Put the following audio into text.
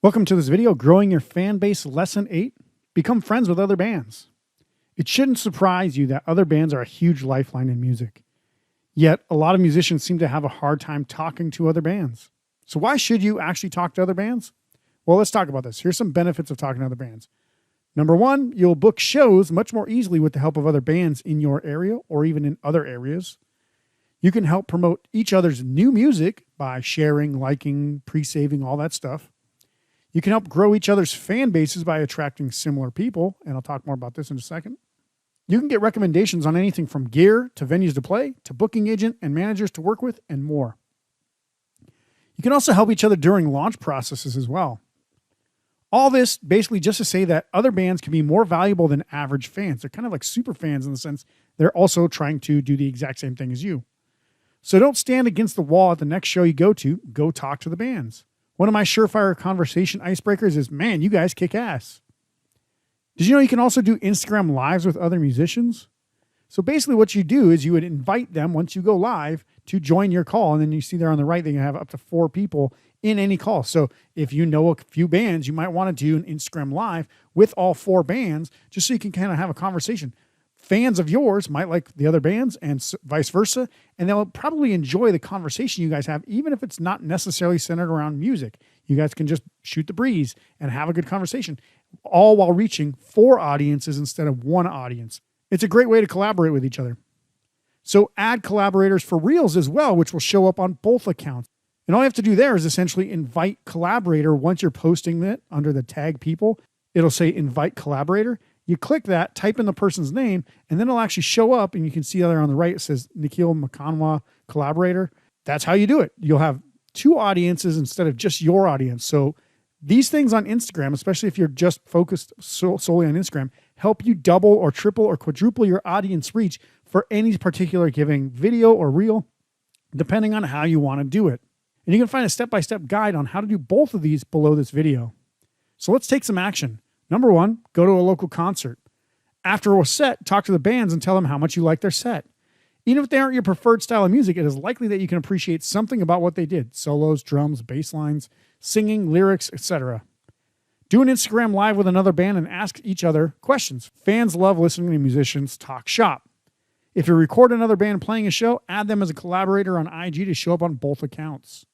Welcome to this video, Growing Your Fan Base Lesson 8, Become Friends with Other Bands. It shouldn't surprise you that other bands are a huge lifeline in music. Yet, a lot of musicians seem to have a hard time talking to other bands. So why should you actually talk to other bands? Well, let's talk about this. Here's some benefits of talking to other bands. Number one, you'll book shows much more easily with the help of other bands in your area or even in other areas. You can help promote each other's new music by sharing, liking, pre-saving, all that stuff. You can help grow each other's fan bases by attracting similar people, and I'll talk more about this in a second. You can get recommendations on anything from gear to venues to play, to booking agent and managers to work with, and more. You can also help each other during launch processes as well. All this basically just to say that other bands can be more valuable than average fans. They're kind of like super fans in the sense they're also trying to do the exact same thing as you. So don't stand against the wall at the next show you go to. Go talk to the bands. One of my surefire conversation icebreakers is, man, you guys kick ass. Did you know you can also do Instagram lives with other musicians? So basically what you do is you would invite them once you go live to join your call. And then you see there on the right, they can have up to 4 people in any call. So if you know a few bands, you might want to do an Instagram live with all 4 bands, just so you can kind of have a conversation. Fans of yours might like the other bands and vice versa, and they'll probably enjoy the conversation you guys have, even if it's not necessarily centered around music. You guys can just shoot the breeze and have a good conversation, all while reaching 4 audiences instead of 1 audience. It's a great way to collaborate with each other. So add collaborators for Reels as well, which will show up on both accounts. And all you have to do there is essentially invite collaborator. Once you're posting it under the tag people, it'll say invite collaborator. You click that, type in the person's name, and then it'll actually show up, and you can see there on the right, it says Nikhil Makanwa collaborator. That's how you do it. You'll have 2 audiences instead of just your audience. So these things on Instagram, especially if you're just focused solely on Instagram, help you double or triple or quadruple your audience reach for any particular given video or reel, depending on how you want to do it. And you can find a step-by-step guide on how to do both of these below this video. So let's take some action. Number 1, go to a local concert. After a set, talk to the bands and tell them how much you like their set. Even if they aren't your preferred style of music, it is likely that you can appreciate something about what they did. Solos, drums, bass lines, singing, lyrics, etc. Do an Instagram live with another band and ask each other questions. Fans love listening to musicians talk shop. If you record another band playing a show, add them as a collaborator on IG to show up on both accounts.